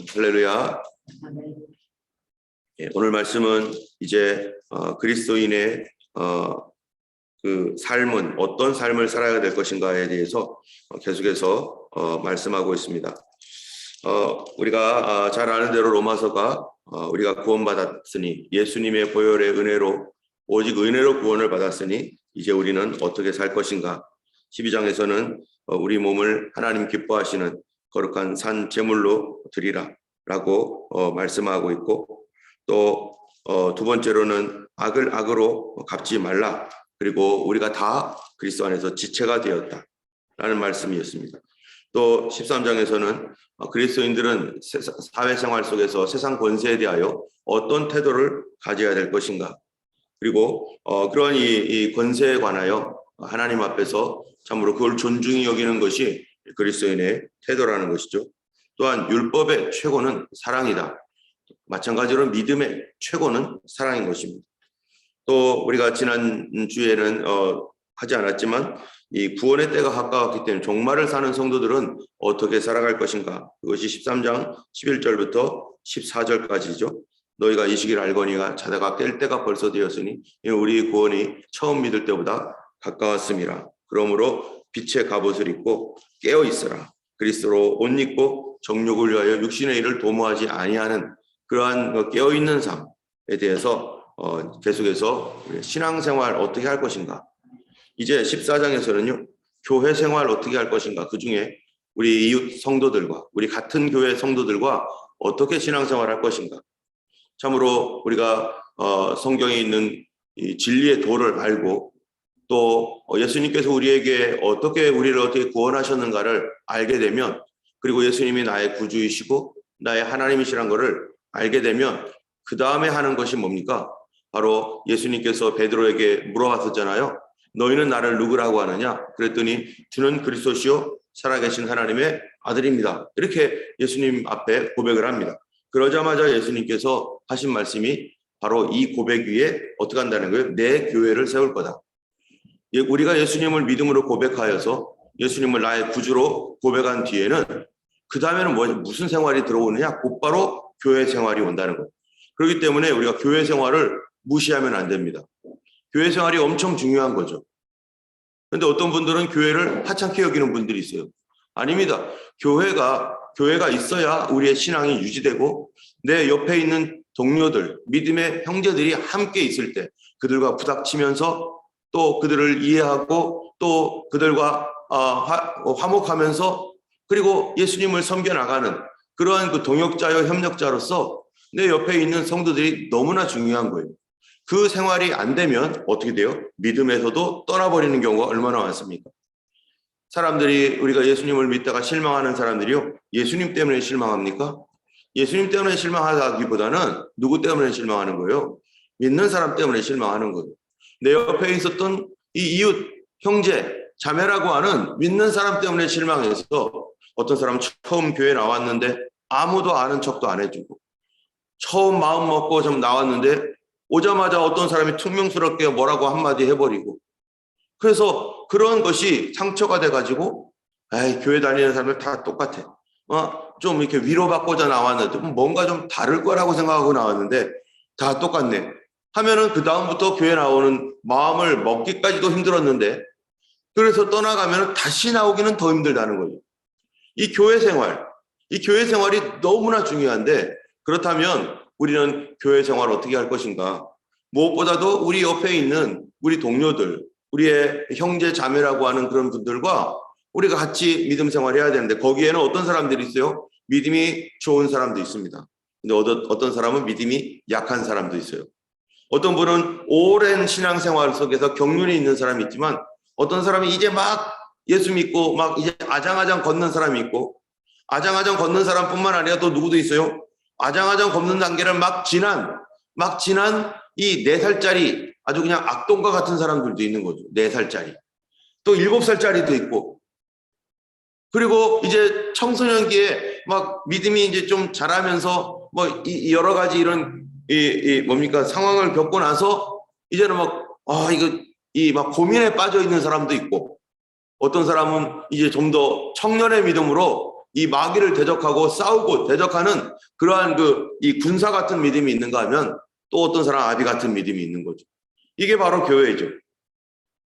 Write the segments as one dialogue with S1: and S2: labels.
S1: 할렐루야. 오늘 말씀은 이제 그리스도인의 그 삶은 어떤 삶을 살아야 될 것인가에 대해서 계속해서 말씀하고 있습니다. 우리가 잘 아는 대로 로마서가 우리가 구원받았으니 예수님의 보혈의 은혜로 오직 은혜로 구원을 받았으니 이제 우리는 어떻게 살 것인가. 12장에서는 우리 몸을 하나님 기뻐하시는 거룩한 산 제물로 드리라 라고 말씀하고 있고, 또 두 번째로는 악을 악으로 갚지 말라, 그리고 우리가 다 그리스도 안에서 지체가 되었다 라는 말씀이었습니다. 또 13장에서는 그리스도인들은 사회생활 속에서 세상 권세에 대하여 어떤 태도를 가져야 될 것인가, 그리고 그러한 이 권세에 관하여 하나님 앞에서 참으로 그걸 존중히 여기는 것이 그리스도인의 태도라는 것이죠. 또한 율법의 최고는 사랑이다. 마찬가지로 믿음의 최고는 사랑인 것입니다. 또 우리가 지난 주에는 하지 않았지만 이 구원의 때가 가까웠기 때문에 종말을 사는 성도들은 어떻게 살아갈 것인가, 그것이 13장 11절부터 14절까지죠. 너희가 이 시기를 알거니와 자다가 깰 때가 벌써 되었으니 우리 구원이 처음 믿을 때보다 가까웠음이라. 그러므로 빛의 갑옷을 입고 깨어 있으라. 그리스도로 옷 입고 정욕을 위하여 육신의 일을 도모하지 아니하는 그러한 깨어 있는 삶에 대해서 계속해서 신앙생활 어떻게 할 것인가. 이제 14장에서는요, 교회 생활 어떻게 할 것인가. 그 중에 우리 이웃 성도들과 우리 같은 교회 성도들과 어떻게 신앙생활 할 것인가. 참으로 우리가 성경에 있는 이 진리의 도를 알고, 또 예수님께서 우리에게 우리를 어떻게 구원하셨는가를 알게 되면, 그리고 예수님이 나의 구주이시고 나의 하나님이시란 것을 알게 되면 그 다음에 하는 것이 뭡니까? 바로 예수님께서 베드로에게 물어봤었잖아요. 너희는 나를 누구라고 하느냐? 그랬더니 주는 그리스도시요 살아계신 하나님의 아들입니다. 이렇게 예수님 앞에 고백을 합니다. 그러자마자 예수님께서 하신 말씀이 바로 이 고백 위에 어떻게 한다는 거예요? 내 교회를 세울 거다. 우리가 예수님을 믿음으로 고백하여서 예수님을 나의 구주로 고백한 뒤에는 그 다음에는 무슨 생활이 들어오느냐? 곧바로 교회 생활이 온다는 거예요. 그렇기 때문에 우리가 교회 생활을 무시하면 안 됩니다. 교회 생활이 엄청 중요한 거죠. 그런데 어떤 분들은 교회를 하찮게 여기는 분들이 있어요. 아닙니다. 교회가 있어야 우리의 신앙이 유지되고 내 옆에 있는 동료들, 믿음의 형제들이 함께 있을 때 그들과 부닥치면서 또 그들을 이해하고 또 그들과 화목하면서 그리고 예수님을 섬겨나가는 그러한 그 동역자여 협력자로서 내 옆에 있는 성도들이 너무나 중요한 거예요. 그 생활이 안 되면 어떻게 돼요? 믿음에서도 떠나버리는 경우가 얼마나 많습니까? 사람들이, 우리가 예수님을 믿다가 실망하는 사람들이요, 예수님 때문에 실망합니까? 예수님 때문에 실망하기보다는 누구 때문에 실망하는 거예요? 믿는 사람 때문에 실망하는 거예요. 내 옆에 있었던 이 이웃, 형제, 자매라고 하는 믿는 사람 때문에 실망해서 어떤 사람은 처음 교회 나왔는데 아무도 아는 척도 안 해주고, 처음 마음 먹고 좀 나왔는데 오자마자 어떤 사람이 퉁명스럽게 뭐라고 한마디 해버리고, 그래서 그런 것이 상처가 돼가지고 교회 다니는 사람들 다 똑같아. 좀 이렇게 위로받고자 나왔는데 뭔가 좀 다를 거라고 생각하고 나왔는데 다 똑같네 하면은 그 다음부터 교회 나오는 마음을 먹기까지도 힘들었는데, 그래서 떠나가면 다시 나오기는 더 힘들다는 거죠. 이 교회 생활이 너무나 중요한데, 그렇다면 우리는 교회 생활 어떻게 할 것인가? 무엇보다도 우리 옆에 있는 우리 동료들, 우리의 형제 자매라고 하는 그런 분들과 우리가 같이 믿음 생활해야 되는데, 거기에는 어떤 사람들이 있어요? 믿음이 좋은 사람도 있습니다. 근데 어떤 사람은 믿음이 약한 사람도 있어요. 어떤 분은 오랜 신앙생활 속에서 경륜이 있는 사람이 있지만, 어떤 사람이 이제 막 예수 믿고 막 이제 아장아장 걷는 사람이 있고, 아장아장 걷는 사람뿐만 아니라 또 누구도 있어요. 아장아장 걷는 단계를 막 지난 이 4살짜리 아주 그냥 악동과 같은 사람들도 있는 거죠. 4살짜리. 또 7살짜리도 있고. 그리고 이제 청소년기에 막 믿음이 이제 좀 자라면서 뭐 여러 가지 이런 뭡니까 상황을 겪고 나서 이제는 막 고민에 빠져 있는 사람도 있고, 어떤 사람은 이제 좀 더 청년의 믿음으로 이 마귀를 대적하고 싸우고 대적하는 그러한 이 군사 같은 믿음이 있는가 하면 또 어떤 사람 아비 같은 믿음이 있는 거죠. 이게 바로 교회죠.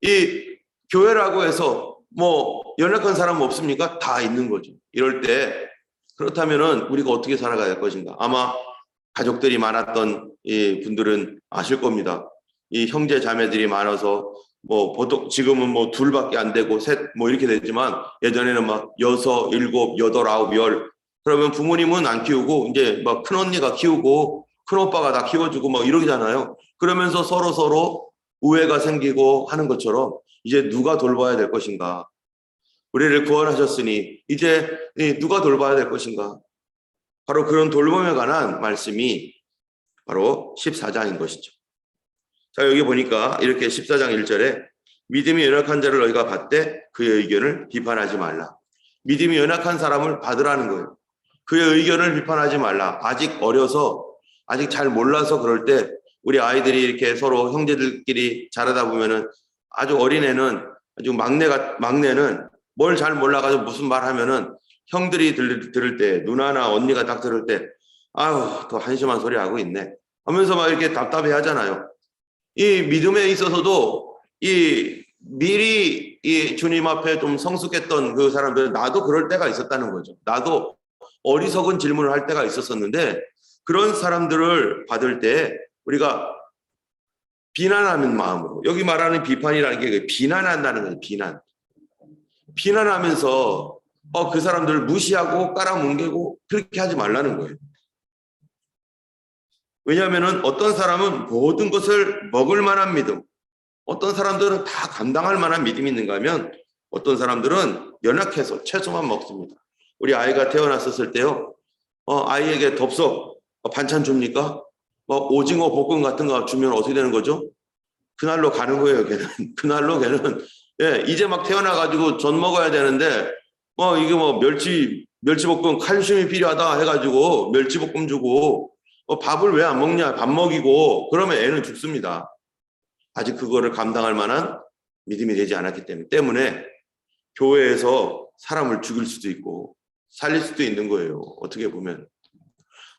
S1: 이 교회라고 해서 뭐 연약한 사람 없습니까? 다 있는 거죠. 이럴 때 그렇다면은 우리가 어떻게 살아가야 할 것인가? 아마 가족들이 많았던 이 분들은 아실 겁니다. 이 형제 자매들이 많아서 뭐 보통 지금은 뭐 둘밖에 안 되고 셋 뭐 이렇게 되지만 예전에는 막 6, 7, 8, 9, 10 그러면 부모님은 안 키우고 이제 막 큰 언니가 키우고 큰 오빠가 다 키워주고 막 이러잖아요. 그러면서 서로 우애가 생기고 하는 것처럼 이제 누가 돌봐야 될 것인가? 우리를 구원하셨으니 이제 누가 돌봐야 될 것인가? 바로 그런 돌봄에 관한 말씀이 바로 14장인 것이죠. 자, 여기 보니까 이렇게 14장 1절에 믿음이 연약한 자를 너희가 받되 그의 의견을 비판하지 말라. 믿음이 연약한 사람을 받으라는 거예요. 그의 의견을 비판하지 말라. 아직 어려서 아직 잘 몰라서 그럴 때 우리 아이들이 이렇게 서로 형제들끼리 자라다 보면은 아주 어린애는 아주 막내는 뭘 잘 몰라가지고 무슨 말 하면은 형들이 들을 때 누나나 언니가 딱 들을 때 아유 더 한심한 소리 하고 있네 하면서 막 이렇게 답답해 하잖아요. 이 믿음에 있어서도 미리 이 주님 앞에 좀 성숙했던 그 사람들은 나도 그럴 때가 있었다는 거죠. 나도 어리석은 질문을 할 때가 있었었는데 그런 사람들을 받을 때 우리가 비난하는 마음으로 여기 말하는 비판이라는 게 비난한다는 거예요. 비난하면서 그 사람들을 무시하고 깔아뭉개고 그렇게 하지 말라는 거예요. 왜냐하면 어떤 사람은 모든 것을 먹을 만한 믿음, 어떤 사람들은 다 감당할 만한 믿음이 있는가 하면 어떤 사람들은 연약해서 채소만 먹습니다. 우리 아이가 태어났었을 때요. 아이에게 덥석 반찬 줍니까? 오징어 볶음 같은 거 주면 어떻게 되는 거죠? 그날로 가는 거예요, 걔는. 그날로 걔는 이제 막 태어나가지고 전 먹어야 되는데 이게 멸치볶음 칼슘이 필요하다 해가지고 멸치볶음 주고 밥을 왜 안 먹냐 밥 먹이고 그러면 애는 죽습니다. 아직 그거를 감당할 만한 믿음이 되지 않았기 때문에 교회에서 사람을 죽일 수도 있고 살릴 수도 있는 거예요. 어떻게 보면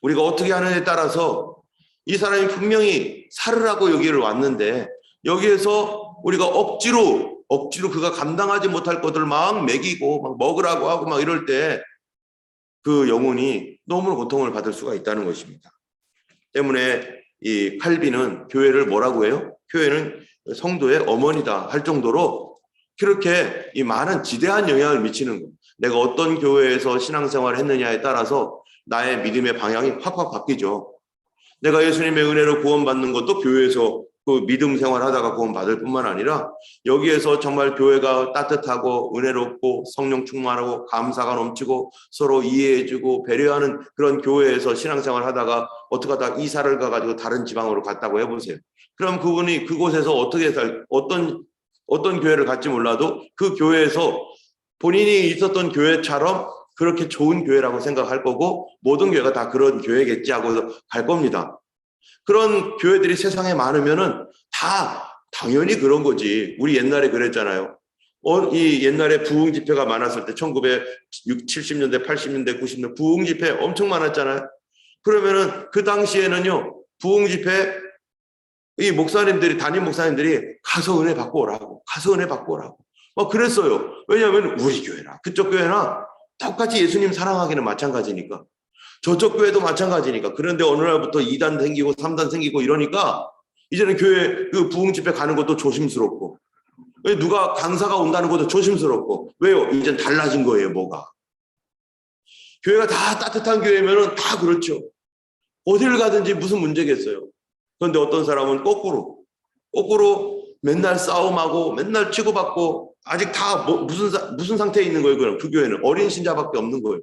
S1: 우리가 어떻게 하느냐에 따라서 이 사람이 분명히 살으라고 여기를 왔는데 여기에서 우리가 억지로 그가 감당하지 못할 것들을 막 먹이고 막 먹으라고 하고 막 이럴 때 그 영혼이 너무 고통을 받을 수가 있다는 것입니다. 때문에 이 칼빈은 교회를 뭐라고 해요? 교회는 성도의 어머니다 할 정도로 그렇게 이 많은 지대한 영향을 미치는 거. 내가 어떤 교회에서 신앙생활을 했느냐에 따라서 나의 믿음의 방향이 확 바뀌죠. 내가 예수님의 은혜로 구원받는 것도 교회에서 그 믿음 생활하다가 구원받을 뿐만 아니라 여기에서 정말 교회가 따뜻하고 은혜롭고 성령 충만하고 감사가 넘치고 서로 이해해주고 배려하는 그런 교회에서 신앙생활 하다가 어떻게 하다 이사를 가가지고 다른 지방으로 갔다고 해보세요. 그럼 그분이 그곳에서 어떤 교회를 갈지 몰라도 그 교회에서 본인이 있었던 교회처럼 그렇게 좋은 교회라고 생각할 거고 모든 교회가 다 그런 교회겠지 하고 갈 겁니다. 그런 교회들이 세상에 많으면은 다 당연히 그런 거지. 우리 옛날에 그랬잖아요. 이 옛날에 부흥 집회가 많았을 때 1970년대, 80년대, 90년대 부흥 집회 엄청 많았잖아요. 그러면은 그 당시에는요. 부흥 집회 이 담임 목사님들이 가서 은혜 받고 오라고. 그랬어요. 왜냐하면 우리 교회나 그쪽 교회나 똑같이 예수님 사랑하기는 마찬가지니까. 저쪽 교회도 마찬가지니까. 그런데 어느 날부터 2단 생기고 3단 생기고 이러니까 이제는 교회 그 부흥 집회 가는 것도 조심스럽고 누가 강사가 온다는 것도 조심스럽고 왜요? 이젠 달라진 거예요. 뭐가. 교회가 다 따뜻한 교회면은 다 그렇죠. 어디를 가든지 무슨 문제겠어요. 그런데 어떤 사람은 거꾸로 맨날 싸움하고 맨날 치고받고 아직 다 무슨 상태에 있는 거예요. 그럼 그 교회는 어린 신자밖에 없는 거예요.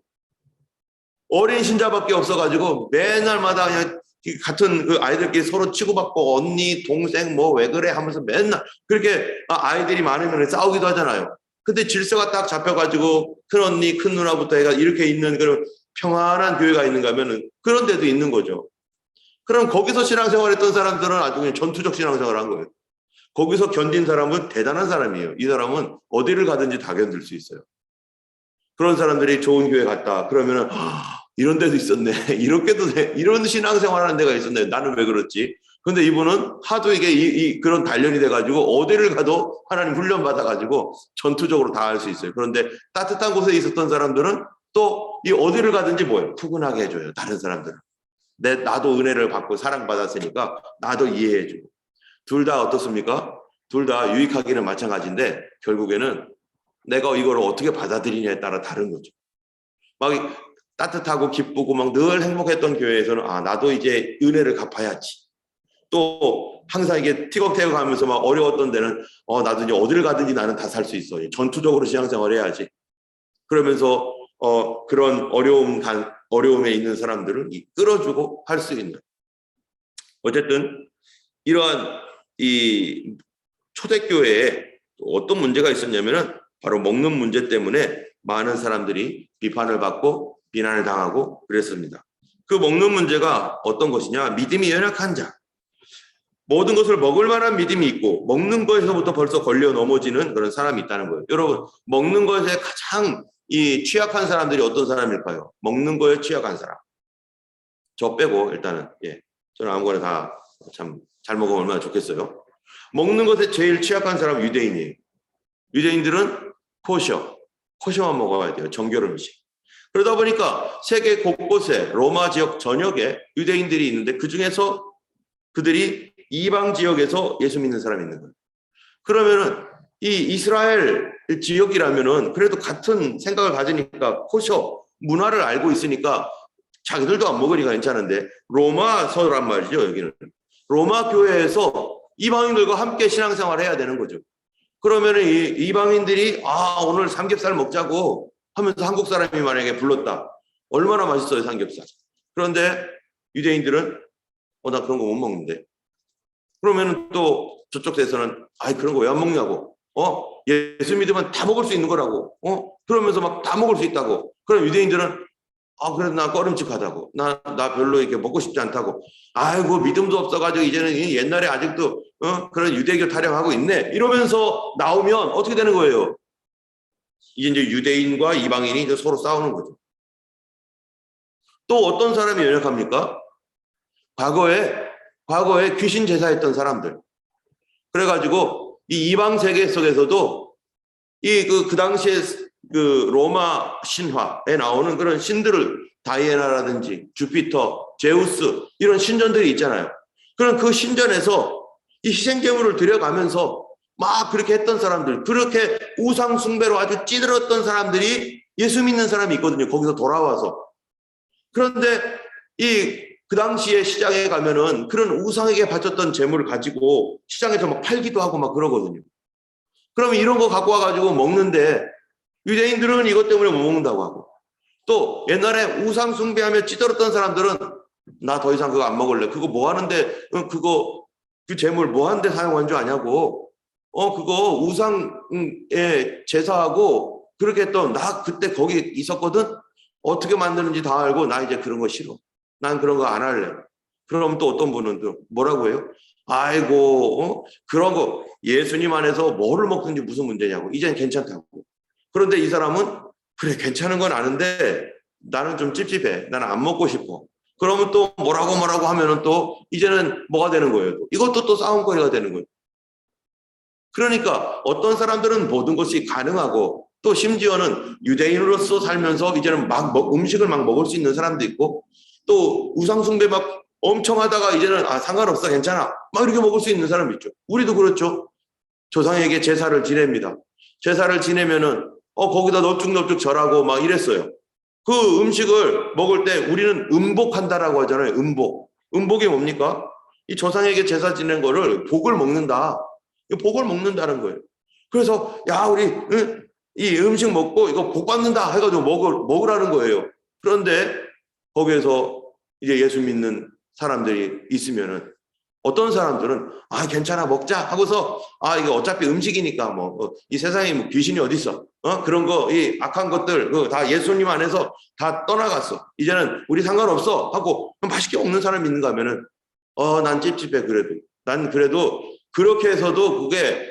S1: 어린 신자밖에 없어가지고 매날마다 그냥 같은 그 아이들끼리 서로 치고받고 언니 동생 뭐 왜 그래 하면서 맨날 그렇게 아이들이 많으면 싸우기도 하잖아요. 근데 질서가 딱 잡혀가지고 큰 언니 큰 누나부터 해가 이렇게 있는 그런 평안한 교회가 있는가 하면은 그런 데도 있는 거죠. 그럼 거기서 신앙생활했던 사람들은 아주 그냥 전투적 신앙생활을 한 거예요. 거기서 견딘 사람은 대단한 사람이에요. 이 사람은 어디를 가든지 다 견딜 수 있어요. 그런 사람들이 좋은 교회 갔다 그러면은 이런 데도 있었네. 이렇게도 돼. 이런 신앙생활하는 데가 있었네. 나는 왜 그렇지? 근데 이분은 하도 이게 그런 단련이 돼가지고 어디를 가도 하나님 훈련 받아가지고 전투적으로 다 할 수 있어요. 그런데 따뜻한 곳에 있었던 사람들은 또 이 어디를 가든지 뭐예요? 푸근하게 해줘요. 다른 사람들은. 나도 은혜를 받고 사랑받았으니까 나도 이해해주고. 둘 다 어떻습니까? 둘 다 유익하기는 마찬가지인데 결국에는 내가 이걸 어떻게 받아들이냐에 따라 다른 거죠. 막 따뜻하고 기쁘고 막 늘 행복했던 교회에서는 나도 이제 은혜를 갚아야지. 또 항상 이게 티격태격 하면서 막 어려웠던 데는 나도 이제 어디를 가든지 나는 다 살 수 있어. 전투적으로 신앙생활 해야지. 그러면서 그런 어려움에 있는 사람들을 끌어주고 할 수 있는. 어쨌든 이러한 이 초대교회에 어떤 문제가 있었냐면은 바로 먹는 문제 때문에 많은 사람들이 비판을 받고 비난을 당하고 그랬습니다. 그 먹는 문제가 어떤 것이냐? 믿음이 연약한 자. 모든 것을 먹을 만한 믿음이 있고 먹는 것에서부터 벌써 걸려 넘어지는 그런 사람이 있다는 거예요. 여러분, 먹는 것에 가장 취약한 사람들이 어떤 사람일까요? 먹는 거에 취약한 사람. 저 빼고 일단은 저는 아무거나 다 참 잘 먹으면 얼마나 좋겠어요. 먹는 것에 제일 취약한 사람은 유대인이에요. 유대인들은 코셔만 먹어야 돼요. 정결 음식. 그러다 보니까 세계 곳곳에 로마 지역 전역에 유대인들이 있는데 그중에서 그들이 이방 지역에서 예수 믿는 사람이 있는 거예요. 그러면은 이 이스라엘 지역이라면은 그래도 같은 생각을 가지니까 코셔 문화를 알고 있으니까 자기들도 안 먹으니까 괜찮은데 로마서란 말이죠. 여기는 로마 교회에서 이방인들과 함께 신앙생활을 해야 되는 거죠. 그러면은 이 이방인들이 오늘 삼겹살 먹자고 하면서 한국 사람이 만약에 불렀다. 얼마나 맛있어요, 삼겹살. 그런데 유대인들은 나 그런 거 못 먹는데. 그러면은 또 저쪽 에서는 그런 거 왜 안 먹냐고. 예수 믿으면 다 먹을 수 있는 거라고. 그러면서 막 다 먹을 수 있다고. 그럼 유대인들은 그래도 나 꺼림칙하다고. 나 별로 이렇게 먹고 싶지 않다고. 아이고 믿음도 없어가지고 이제는 옛날에 아직도 그런 유대교 타령하고 있네. 이러면서 나오면 어떻게 되는 거예요? 이제 유대인과 이방인이 이제 서로 싸우는 거죠. 또 어떤 사람이 연약합니까? 과거에 귀신 제사했던 사람들. 그래가지고 이 이방 세계 속에서도 그 당시에 그 로마 신화에 나오는 그런 신들을 다이애나라든지 주피터, 제우스 이런 신전들이 있잖아요. 그럼 그 신전에서 이 희생제물을 드려가면서 막 그렇게 했던 사람들, 그렇게 우상 숭배로 아주 찌들었던 사람들이 예수 믿는 사람이 있거든요. 거기서 돌아와서. 그런데 그 당시에 시장에 가면은 그런 우상에게 바쳤던 제물을 가지고 시장에서 막 팔기도 하고 막 그러거든요. 그러면 이런 거 갖고 와가지고 먹는데 유대인들은 이것 때문에 못 먹는다고 하고 또 옛날에 우상 숭배하며 찌들었던 사람들은 나 더 이상 그거 안 먹을래. 그거 뭐 하는데 그 제물 뭐 하는데 사용한 줄 아냐고. 그거 우상에 제사하고 그렇게 했던 나 그때 거기 있었거든. 어떻게 만드는지 다 알고 나 이제 그런 거 싫어. 난 그런 거 안 할래. 그럼 또 어떤 분은 또 뭐라고 해요? 아이고 그런 거 예수님 안에서 뭐를 먹든지 무슨 문제냐고. 이젠 괜찮다고. 그런데 이 사람은 그래 괜찮은 건 아는데 나는 좀 찝찝해. 나는 안 먹고 싶어. 그러면 또 뭐라고 하면은 또 이제는 뭐가 되는 거예요? 이것도 또 싸움거리가 되는 거예요. 그러니까 어떤 사람들은 모든 것이 가능하고 또 심지어는 유대인으로서 살면서 이제는 음식을 막 먹을 수 있는 사람도 있고 또 우상숭배 막 엄청 하다가 이제는 상관없어 괜찮아 막 이렇게 먹을 수 있는 사람이 있죠. 우리도 그렇죠. 조상에게 제사를 지냅니다. 제사를 지내면은 거기다 넙죽넙죽 절하고 막 이랬어요. 그 음식을 먹을 때 우리는 음복한다라고 하잖아요. 음복이 뭡니까? 이 조상에게 제사 지낸 거를 복을 먹는다. 복을 먹는다는 거예요. 그래서 우리 이 음식 먹고 이거 복 받는다 해가지고 먹으라는 거예요. 그런데 거기에서 이제 예수 믿는 사람들이 있으면은 어떤 사람들은 괜찮아 먹자 하고서 이게 어차피 음식이니까 이 세상에 뭐 귀신이 어디 있어? 그런 거 이 악한 것들 그거 다 예수님 안에서 다 떠나갔어. 이제는 우리 상관없어 하고 맛있게 먹는 사람이 있는가 하면은 난 찝찝해. 그래도 난 그래도 그렇게 해서도 그게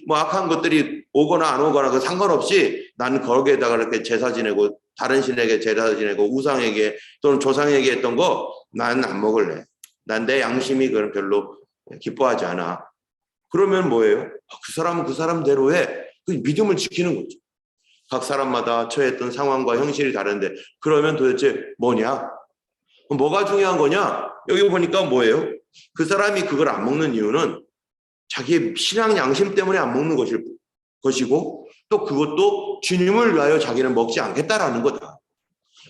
S1: 뭐 악한 것들이 오거나 안 오거나 그 상관없이 나는 거기에다가 이렇게 제사 지내고 다른 신에게 제사 지내고 우상에게 또는 조상에게 했던 거 나는 안 먹을래. 난 내 양심이 그런 별로 기뻐하지 않아. 그러면 뭐예요? 그 사람은 그 사람대로의 그 믿음을 지키는 거죠. 각 사람마다 처했던 상황과 형실이 다른데 그러면 도대체 뭐냐? 뭐가 중요한 거냐? 여기 보니까 뭐예요? 그 사람이 그걸 안 먹는 이유는 자기의 신앙 양심 때문에 안 먹는 것이고 또 그것도 주님을 위하여 자기는 먹지 않겠다라는 거다.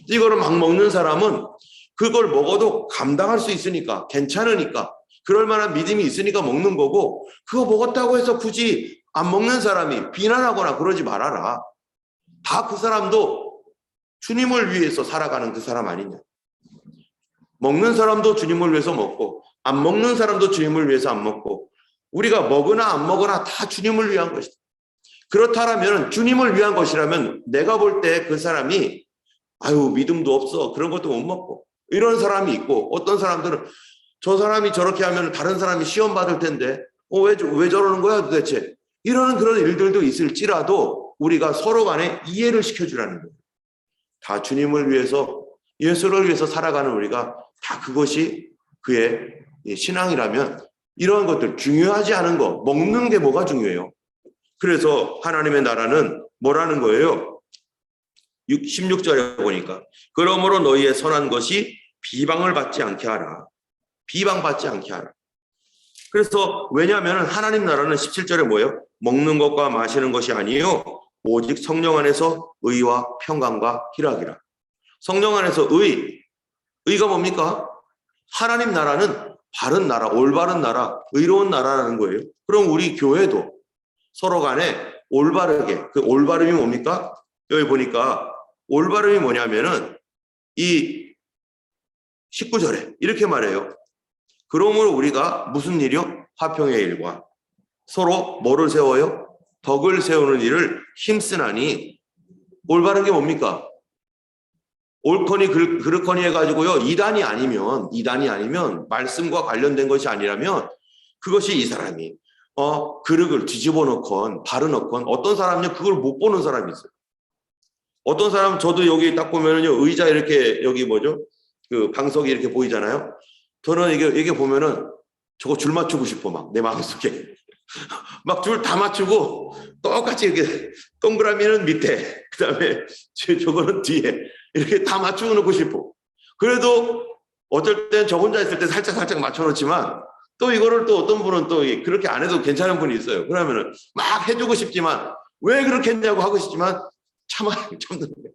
S1: 이거를 막 먹는 사람은 그걸 먹어도 감당할 수 있으니까 괜찮으니까 그럴 만한 믿음이 있으니까 먹는 거고 그거 먹었다고 해서 굳이 안 먹는 사람이 비난하거나 그러지 말아라. 다 그 사람도 주님을 위해서 살아가는 그 사람 아니냐. 먹는 사람도 주님을 위해서 먹고 안 먹는 사람도 주님을 위해서 안 먹고 우리가 먹으나 안 먹으나 다 주님을 위한 것이다. 그렇다면 주님을 위한 것이라면 내가 볼 때 그 사람이 아유 믿음도 없어 그런 것도 못 먹고 이런 사람이 있고 어떤 사람들은 저 사람이 저렇게 하면 다른 사람이 시험 받을 텐데 왜 저러는 거야 도대체 이러는 그런 일들도 있을지라도 우리가 서로 간에 이해를 시켜주라는 거예요. 다 주님을 위해서 예수를 위해서 살아가는 우리가 다 그것이 그의 신앙이라면 이런 것들 중요하지 않은 거 먹는 게 뭐가 중요해요. 그래서 하나님의 나라는 뭐라는 거예요? 16절에 보니까 그러므로 너희의 선한 것이 비방을 받지 않게 하라. 비방받지 않게 하라. 그래서 왜냐하면 하나님 나라는 17절에 뭐예요? 먹는 것과 마시는 것이 아니요 오직 성령 안에서 의와 평강과 희락이라. 성령 안에서 의가 뭡니까? 하나님 나라는 바른 나라, 올바른 나라, 의로운 나라라는 거예요. 그럼 우리 교회도 서로 간에 올바르게, 그 올바름이 뭡니까? 여기 보니까 올바름이 뭐냐면은 이 19절에 이렇게 말해요. 그러므로 우리가 무슨 일이요? 화평의 일과 서로 뭐를 세워요? 덕을 세우는 일을 힘쓰나니 올바른 게 뭡니까? 옳거니 그렇거니 해가지고요. 이단이 아니면 말씀과 관련된 것이 아니라면 그것이 이 사람이 그릇을 뒤집어 놓건 바로 놓건 어떤 사람은요 그걸 못 보는 사람이 있어요. 어떤 사람은 저도 여기 딱 보면은요 의자 이렇게 여기 뭐죠? 그 방석이 이렇게 보이잖아요. 저는 이게 보면은 저거 줄 맞추고 싶어 막 내 마음속에 막 줄 다 맞추고 똑같이 이렇게 동그라미는 밑에 그다음에 저거는 뒤에 이렇게 다 맞추어 놓고 싶어. 그래도 어쩔 땐 저 혼자 있을 때 살짝 맞춰 놓지만 또 이거를 또 어떤 분은 또 그렇게 안 해도 괜찮은 분이 있어요. 그러면은 막 해주고 싶지만 왜 그렇게 했냐고 하고 싶지만 참는 거예요.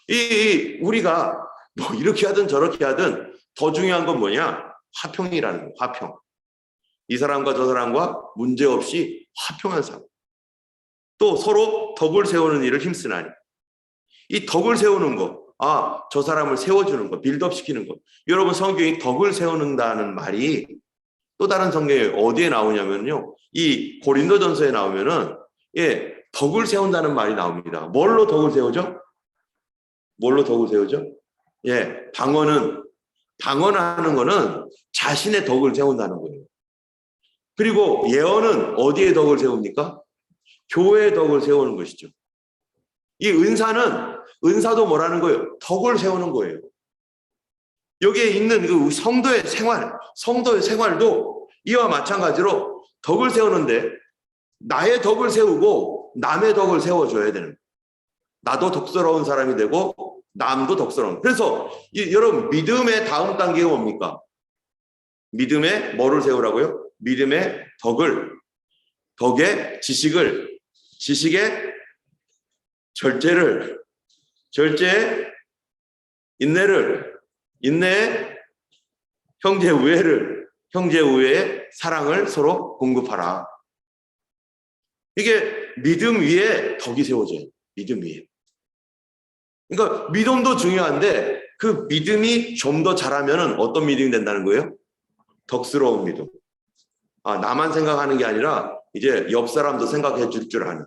S1: 예. 우리가 뭐 이렇게 하든 저렇게 하든 더 중요한 건 뭐냐? 화평이라는 거예요. 화평. 이 사람과 저 사람과 문제없이 화평한 삶. 또 서로 덕을 세우는 일을 힘쓰나니. 이 덕을 세우는 거, 저 사람을 세워주는 거, 빌드업 시키는 거. 여러분 성경이 덕을 세우는다는 말이 또 다른 성경에 어디에 나오냐면요. 이 고린도전서에 나오면은 덕을 세운다는 말이 나옵니다. 뭘로 덕을 세우죠? 방언하는 거는 자신의 덕을 세운다는 거예요. 그리고 예언은 어디에 덕을 세웁니까? 교회의 덕을 세우는 것이죠. 이 은사도 뭐라는 거예요? 덕을 세우는 거예요. 여기에 있는 그 성도의 생활도 이와 마찬가지로 덕을 세우는데 나의 덕을 세우고 남의 덕을 세워줘야 되는 거예요. 나도 덕스러운 사람이 되고 남도 덕스러운. 그래서 여러분 믿음의 다음 단계가 뭡니까? 믿음의 뭐를 세우라고요? 믿음의 덕의 지식의 절제의 인내의 형제 우애의 사랑을 서로 공급하라. 이게 믿음 위에 덕이 세워져요. 믿음 위에. 그러니까 믿음도 중요한데 그 믿음이 좀 더 잘하면 어떤 믿음이 된다는 거예요? 덕스러운 믿음. 나만 생각하는 게 아니라 이제 옆 사람도 생각해 줄 줄 아는.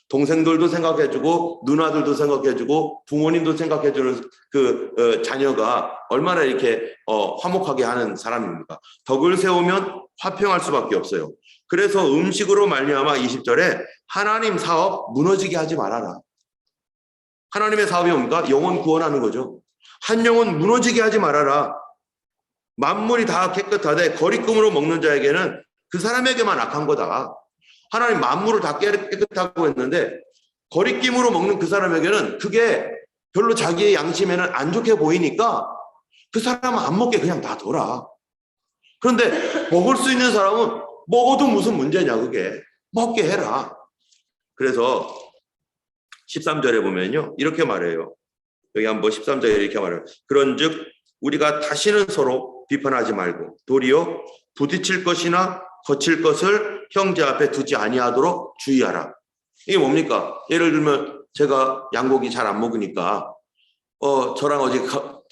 S1: 동생들도 생각해 주고 누나들도 생각해 주고 부모님도 생각해 주는 자녀가 얼마나 이렇게 화목하게 하는 사람입니까? 덕을 세우면 화평할 수밖에 없어요. 그래서 음식으로 말미암아 20절에 하나님 사업 무너지게 하지 말아라. 하나님의 사업이 뭡니까? 영혼 구원하는 거죠. 한 영혼 무너지게 하지 말아라. 만물이 다 깨끗하되 거리낌으로 먹는 자에게는 그 사람에게만 악한 거다. 하나님 만물을 다 깨끗하고 했는데 거리낌으로 먹는 그 사람에게는 그게 별로 자기의 양심에는 안 좋게 보이니까 그 사람은 안 먹게 그냥 놔둬라. 그런데 먹을 수 있는 사람은 먹어도 무슨 문제냐, 그게. 먹게 해라. 그래서 13절에 보면요, 이렇게 말해요. 여기 한번 13절에 이렇게 말해요. 그런즉 우리가 다시는 서로 비판하지 말고 도리어 부딪힐 것이나 거칠 것을 형제 앞에 두지 아니하도록 주의하라. 이게 뭡니까? 예를 들면 제가 양고기 잘 안 먹으니까 저랑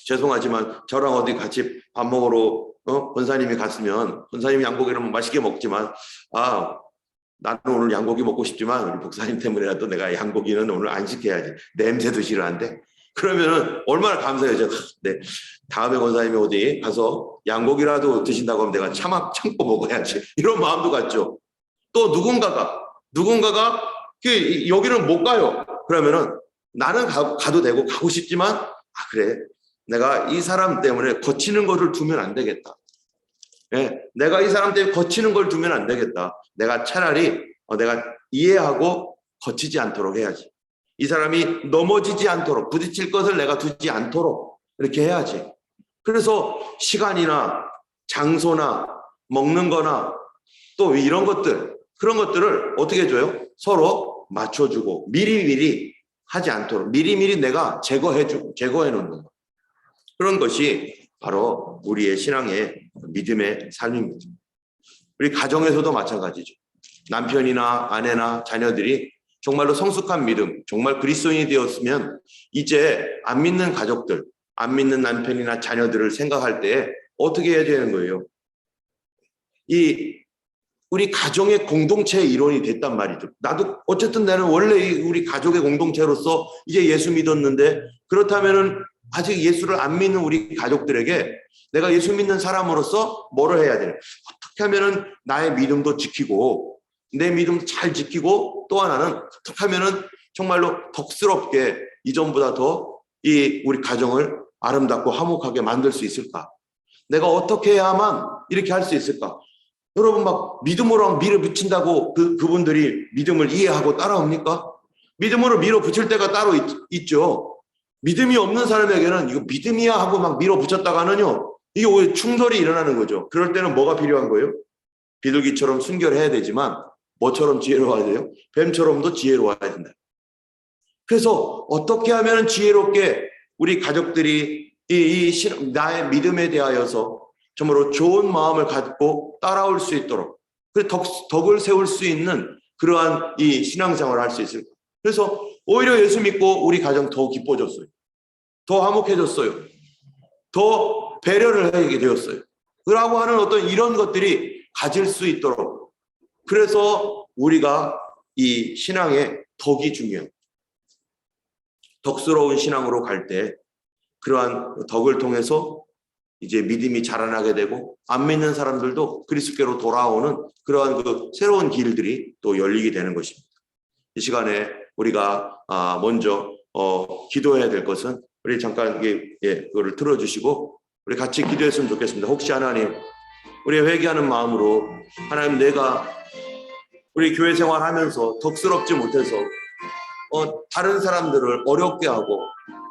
S1: 죄송하지만 저랑 어디 같이 밥 먹으러 권사님이 갔으면 권사님이 양고기를 맛있게 먹지만 나는 오늘 양고기 먹고 싶지만 우리 목사님 때문에라도 내가 양고기는 오늘 안 시켜야지. 냄새도 싫어한데. 그러면은 얼마나 감사해요. 네. 다음에 권사님이 어디 가서 양고기라도 드신다고 하면 내가 참고 먹어야지. 이런 마음도 같죠. 또 누군가가 여기는 못 가요. 그러면은 나는 가도 되고 가고 싶지만 그래. 내가 이 사람 때문에 거치는 것을 두면 안 되겠다. 네, 내가 이 사람 때문에 거치는 걸 두면 안 되겠다. 내가 차라리 내가 이해하고 거치지 않도록 해야지. 이 사람이 넘어지지 않도록 부딪힐 것을 내가 두지 않도록 이렇게 해야지. 그래서 시간이나 장소나 먹는 거나 또 이런 것들 그런 것들을 어떻게 해줘요? 서로 맞춰주고 미리미리 하지 않도록 미리미리 내가 제거해 놓는 거. 그런 것이 바로 우리의 신앙의 믿음의 삶입니다. 우리 가정에서도 마찬가지죠. 남편이나 아내나 자녀들이 정말로 성숙한 믿음, 정말 그리스도인이 되었으면 이제 안 믿는 가족들, 안 믿는 남편이나 자녀들을 생각할 때 어떻게 해야 되는 거예요? 우리 가정의 공동체의 일원이 됐단 말이죠. 나도 어쨌든 나는 원래 우리 가족의 공동체로서 이제 예수 믿었는데 그렇다면은 아직 예수를 안 믿는 우리 가족들에게 내가 예수 믿는 사람으로서 뭐를 해야 되나? 어떻게 하면은 나의 믿음도 지키고 내 믿음도 잘 지키고 또 하나는 어떻게 하면은 정말로 덕스럽게 이전보다 더 우리 가정을 아름답고 화목하게 만들 수 있을까? 내가 어떻게 해야만 이렇게 할 수 있을까? 여러분 막 믿음으로 밀어붙인다고 그분들이 믿음을 이해하고 따라옵니까? 믿음으로 밀어붙일 때가 따로 있죠. 믿음이 없는 사람에게는 이거 믿음이야 하고 막 밀어붙였다가는요. 이게 오히려 충돌이 일어나는 거죠. 그럴 때는 뭐가 필요한 거예요? 비둘기처럼 순결해야 되지만 뭐처럼 지혜로워야 돼요? 뱀처럼도 지혜로워야 된다. 그래서 어떻게 하면 지혜롭게 우리 가족들이 나의 믿음에 대하여서 정말로 좋은 마음을 갖고 따라올 수 있도록 덕을 세울 수 있는 그러한 이 신앙생활을 할 수 있을까? 그래서 오히려 예수 믿고 우리 가정 더 기뻐졌어요. 더 화목해졌어요. 더 배려를 하게 되었어요. 그라고 하는 어떤 이런 것들이 가질 수 있도록. 그래서 우리가 이 신앙의 덕이 중요해요. 덕스러운 신앙으로 갈 때 그러한 덕을 통해서 이제 믿음이 자라나게 되고 안 믿는 사람들도 그리스도께로 돌아오는 그러한 새로운 길들이 또 열리게 되는 것입니다. 이 시간에 우리가 먼저 기도해야 될 것은 우리 잠깐 그거를 틀어주시고 우리 같이 기도했으면 좋겠습니다. 혹시 하나님 우리 회개하는 마음으로 하나님 내가 우리 교회 생활하면서 덕스럽지 못해서 다른 사람들을 어렵게 하고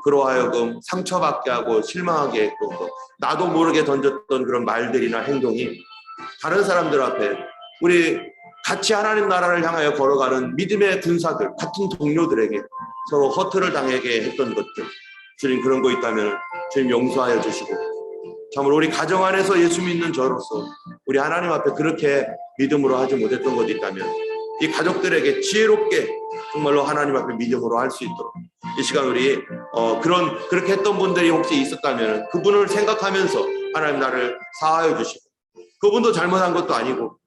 S1: 그러하여금 상처받게 하고 실망하게 했고 나도 모르게 던졌던 그런 말들이나 행동이 다른 사람들 앞에 우리 같이 하나님 나라를 향하여 걸어가는 믿음의 군사들 같은 동료들에게 서로 허투를 당하게 했던 것들 주님 그런 거 있다면 주님 용서하여 주시고 참으로 우리 가정 안에서 예수 믿는 저로서 우리 하나님 앞에 그렇게 믿음으로 하지 못했던 것이 있다면 이 가족들에게 지혜롭게 정말로 하나님 앞에 믿음으로 할 수 있도록 이 시간 우리 그렇게 했던 분들이 혹시 있었다면 그분을 생각하면서 하나님 나를 사하여 주시고 그분도 잘못한 것도 아니고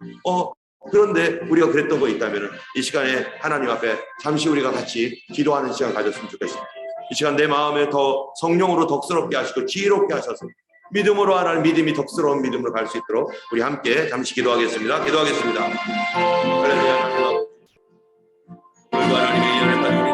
S1: 그런데 우리가 그랬던 거 있다면 이 시간에 하나님 앞에 잠시 우리가 같이 기도하는 시간 가졌으면 좋겠습니다. 이 시간 내 마음에 더 성령으로 덕스럽게 하시고 지혜롭게 하셔서 믿음으로 하나님 믿음이 덕스러운 믿음으로 갈 수 있도록 우리 함께 잠시 기도하겠습니다. 기도하겠습니다. 할렐루야. 하나님